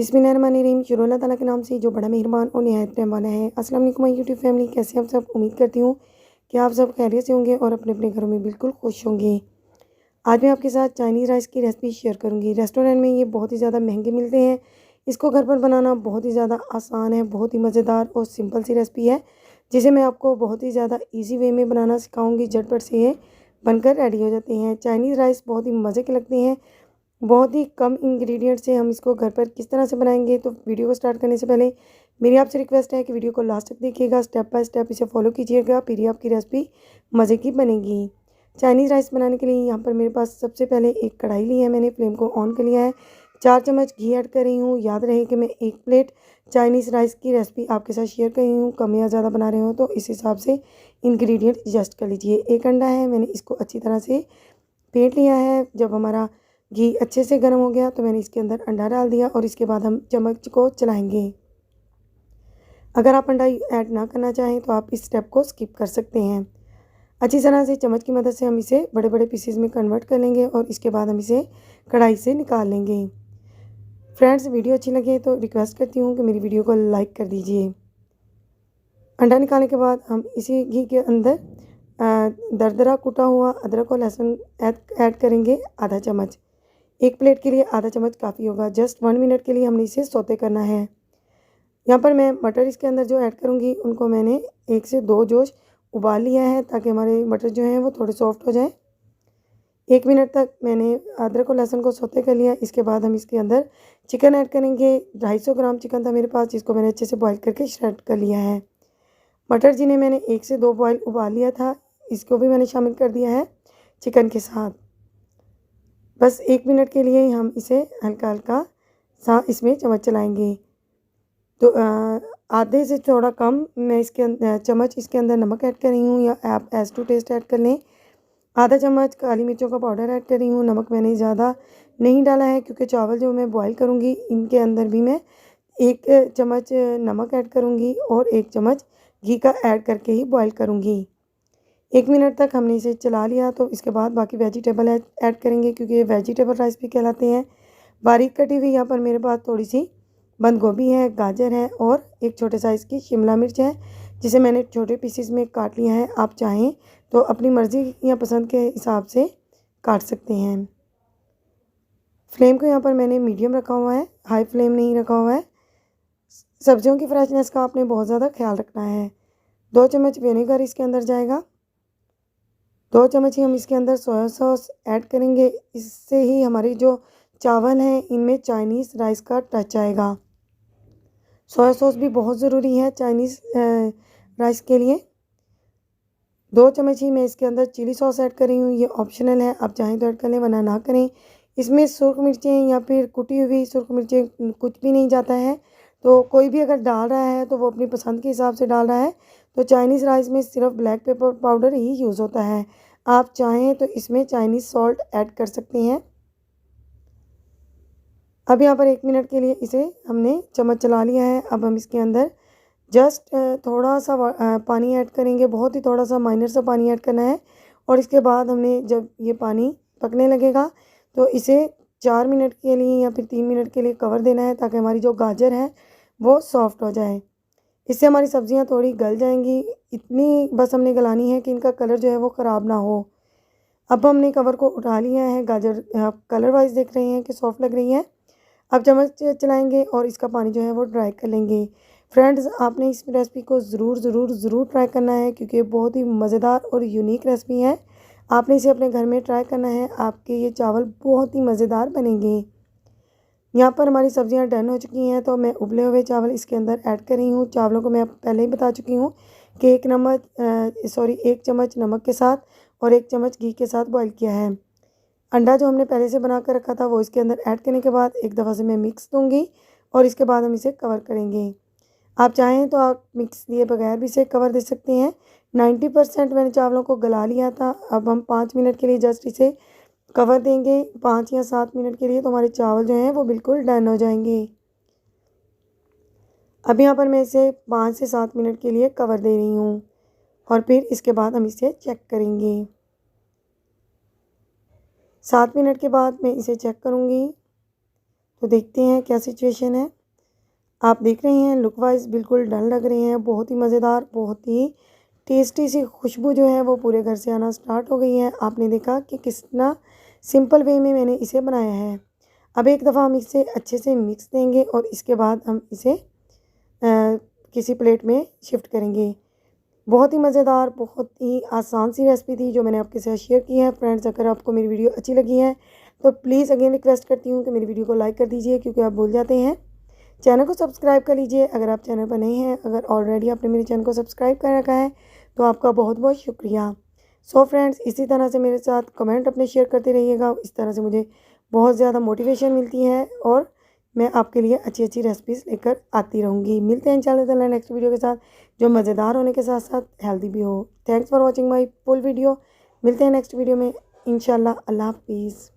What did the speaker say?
बिस्मिल्लाहिर्रहमानिर्रहीम। शुरू अल्लाह ताला के नाम से जो बड़ा मेहरबान और निहायत रहम वाला है। अस्सलाम वालेकुम माय यूट्यूब फैमिली, कैसे आप सब? उम्मीद करती हूँ कि आप सब खैरियत से होंगे और अपने अपने घरों में बिल्कुल खुश होंगे। आज मैं आपके साथ चाइनीज़ राइस की रेसिपी शेयर करूँगी। रेस्टोरेंट में ये बहुत ही ज़्यादा महंगे मिलते हैं। इसको घर पर बनाना बहुत ही ज़्यादा आसान है, बहुत ही मज़ेदार और सिंपल सी रेसिपी है, जिसे मैं आपको बहुत ही ज़्यादा ईजी वे में बनाना सिखाऊँगी। झटपट से ये बनकर रेडी हो जाते हैं। चाइनीज़ राइस बहुत ही मज़े के लगते हैं। बहुत ही कम इंग्रेडिएंट से हम इसको घर पर किस तरह से बनाएंगे, तो वीडियो को स्टार्ट करने से पहले मेरी आपसे रिक्वेस्ट है कि वीडियो को लास्ट तक देखिएगा, स्टेप बाय स्टेप इसे फॉलो कीजिएगा, फिर ही आपकी रेसिपी मज़े की बनेगी। चाइनीज़ राइस बनाने के लिए यहाँ पर मेरे पास सबसे पहले एक कढ़ाई ली है, मैंने फ्लेम को ऑन कर लिया है। 4 चम्मच घी ऐड कर रही हूँ। याद रहे कि मैं 1 प्लेट चाइनीज़ राइस की रेसिपी आपके साथ शेयर कर रही हूँ। कम या ज़्यादा बना रहे हो तो इस हिसाब से इंग्रेडिएंट एडजस्ट कर लीजिए। 1 अंडा है, मैंने इसको अच्छी तरह से फेंट लिया है। जब हमारा घी अच्छे से गर्म हो गया तो मैंने इसके अंदर अंडा डाल दिया और इसके बाद हम चम्मच को चलाएंगे। अगर आप अंडा ऐड ना करना चाहें तो आप इस स्टेप को स्किप कर सकते हैं। अच्छी तरह से चम्मच की मदद से हम इसे बड़े बड़े पीसेस में कन्वर्ट कर लेंगे और इसके बाद हम इसे कढ़ाई से निकाल लेंगे। फ्रेंड्स, वीडियो अच्छी लगे तो रिक्वेस्ट करती हूँ कि मेरी वीडियो को लाइक कर दीजिए। अंडा निकालने के बाद हम इसी घी के अंदर दरदरा कुटा हुआ अदरक और लहसुन ऐड करेंगे, आधा चम्मच। 1 प्लेट के लिए आधा चम्मच काफ़ी होगा। जस्ट 1 मिनट के लिए हमने इसे सौते करना है। यहाँ पर मैं मटर इसके अंदर जो ऐड करूँगी उनको मैंने 1 से 2 जोश उबाल लिया है, ताकि हमारे मटर जो हैं वो थोड़े सॉफ्ट हो जाएँ। 1 मिनट तक मैंने अदरक और लहसुन को सौते कर लिया। इसके बाद हम इसके अंदर चिकन ऐड करेंगे। 250 ग्राम चिकन था मेरे पास, जिसको मैंने अच्छे से बॉयल करके श्रेड कर लिया है। मटर जिन्हें मैंने 1 से 2 बॉयल उबाल लिया था, इसको भी मैंने शामिल कर दिया है चिकन के साथ। बस 1 मिनट के लिए ही हम इसे हल्का हल्का सा इसमें चम्मच चलाएंगे। तो आधे से थोड़ा कम मैं इसके चम्मच इसके अंदर नमक ऐड कर रही हूँ, या आप एज़ टू टेस्ट ऐड कर लें। आधा चम्मच काली मिर्चों का पाउडर ऐड कर रही हूँ। नमक मैंने ज़्यादा नहीं डाला है, क्योंकि चावल जो मैं बॉयल करूँगी इनके अंदर भी मैं 1 चम्मच नमक ऐड करूँगी और 1 चम्मच घी का ऐड करके ही बॉयल करूँगी। 1 मिनट तक हमने इसे चला लिया, तो इसके बाद बाकी वेजिटेबल ऐड करेंगे, क्योंकि ये वेजिटेबल राइस भी कहलाते हैं। बारीक कटी हुई यहाँ पर मेरे पास थोड़ी सी बंद गोभी है, गाजर है और एक छोटे साइज़ की शिमला मिर्च है, जिसे मैंने छोटे पीसेस में काट लिया है। आप चाहें तो अपनी मर्ज़ी या पसंद के हिसाब से काट सकते हैं। फ्लेम को यहाँ पर मैंने मीडियम रखा हुआ है, हाई फ्लेम नहीं रखा हुआ है। सब्जियों की फ्रेशनेस का आपने बहुत ज़्यादा ख्याल रखना है। 2 चम्मच विनेगर इसके अंदर जाएगा। 2 चम्मच ही हम इसके अंदर सोया सॉस ऐड करेंगे। इससे ही हमारी जो चावल हैं इनमें चाइनीज़ राइस का टच आएगा। सोया सॉस भी बहुत ज़रूरी है चाइनीज़ राइस के लिए। 2 चम्मच ही मैं इसके अंदर चिली सॉस ऐड कर रही हूँ। ये ऑप्शनल है, आप चाहें तो ऐड कर लें, वरना ना करें। इसमें सुर्ख मिर्चें या फिर कुटी हुई सुर्ख मिर्चें कुछ भी नहीं जाता है। तो कोई भी अगर डाल रहा है तो वो अपनी पसंद के हिसाब से डाल रहा है। तो चाइनीज़ राइस में सिर्फ ब्लैक पेपर पाउडर ही यूज़ होता है। आप चाहें तो इसमें चाइनीज़ सॉल्ट ऐड कर सकते हैं। अब यहाँ पर 1 मिनट के लिए इसे हमने चम्मच चला लिया है। अब हम इसके अंदर जस्ट थोड़ा सा पानी ऐड करेंगे, बहुत ही थोड़ा सा माइनर सा पानी ऐड करना है। और इसके बाद हमने जब ये पानी पकने लगेगा तो इसे 4 मिनट के लिए या फिर 3 मिनट के लिए कवर देना है, ताकि हमारी जो गाजर है वो सॉफ्ट हो जाए। इससे हमारी सब्जियां थोड़ी गल जाएंगी। इतनी बस हमने गलानी है कि इनका कलर जो है वो ख़राब ना हो। अब हमने कवर को उठा लिया है। गाजर आप कलर वाइज देख रहे हैं कि सॉफ्ट लग रही है। अब चम्मच चलाएंगे और इसका पानी जो है वो ड्राई कर लेंगे। फ्रेंड्स, आपने इस रेसिपी को ज़रूर ट्राई करना है, क्योंकि ये बहुत ही मज़ेदार और यूनिक रेसिपी है। आपने इसे अपने घर में ट्राई करना है। आपके ये चावल बहुत ही मज़ेदार बनेंगे। यहाँ पर हमारी सब्जियां डन हो चुकी हैं, तो मैं उबले हुए चावल इसके अंदर ऐड कर रही हूँ। चावलों को मैं पहले ही बता चुकी हूँ कि 1 चम्मच नमक के साथ और 1 चम्मच घी के साथ बॉईल किया है। अंडा जो हमने पहले से बना कर रखा था वो इसके अंदर ऐड करने के बाद एक दफ़ा से मैं मिक्स दूंगी और इसके बाद हम इसे कवर करेंगे। आप चाहें तो आप मिक्स दिए बगैर भी इसे कवर दे सकते हैं। 90% मैंने चावलों को गला लिया था। अब हम 5 मिनट के लिए जस्ट इसे कवर देंगे, 5 या 7 मिनट के लिए, तो हमारे चावल जो हैं वो बिल्कुल डन हो जाएंगे। अब यहाँ पर मैं इसे 5 से 7 मिनट के लिए कवर दे रही हूँ और फिर इसके बाद हम इसे चेक करेंगे। 7 मिनट के बाद मैं इसे चेक करूँगी तो देखते हैं क्या सिचुएशन है। आप देख रहे हैं लुक वाइज बिल्कुल डन लग रहे हैं, बहुत ही मज़ेदार, बहुत ही टेस्टी सी खुशबू जो है वो पूरे घर से आना स्टार्ट हो गई है। आपने देखा कि कितना सिंपल वे में मैंने इसे बनाया है। अब एक दफ़ा हम इसे अच्छे से मिक्स देंगे और इसके बाद हम इसे किसी प्लेट में शिफ्ट करेंगे। बहुत ही मज़ेदार, बहुत ही आसान सी रेसिपी थी जो मैंने आपके साथ शेयर की है। फ्रेंड्स, अगर आपको मेरी वीडियो अच्छी लगी है तो प्लीज़ अगेन रिक्वेस्ट करती हूँ कि मेरी वीडियो को लाइक कर दीजिए, क्योंकि आप भूल जाते हैं। चैनल को सब्सक्राइब कर लीजिए अगर आप चैनल पर नए हैं। अगर ऑलरेडी आपने मेरे चैनल को सब्सक्राइब कर रखा है तो आपका बहुत बहुत शुक्रिया। सो फ्रेंड्स, इसी तरह से मेरे साथ कमेंट अपने शेयर करते रहिएगा। इस तरह से मुझे बहुत ज़्यादा मोटिवेशन मिलती है और मैं आपके लिए अच्छी अच्छी रेसिपीज़ लेकर आती रहूँगी। मिलते हैं इंशाल्लाह नेक्स्ट वीडियो के साथ, जो मज़ेदार होने के साथ साथ हेल्दी भी हो। Thanks for watching my full video. मिलते हैं नेक्स्ट वीडियो में इंशाल्लाह। अल्लाह हाफिज़।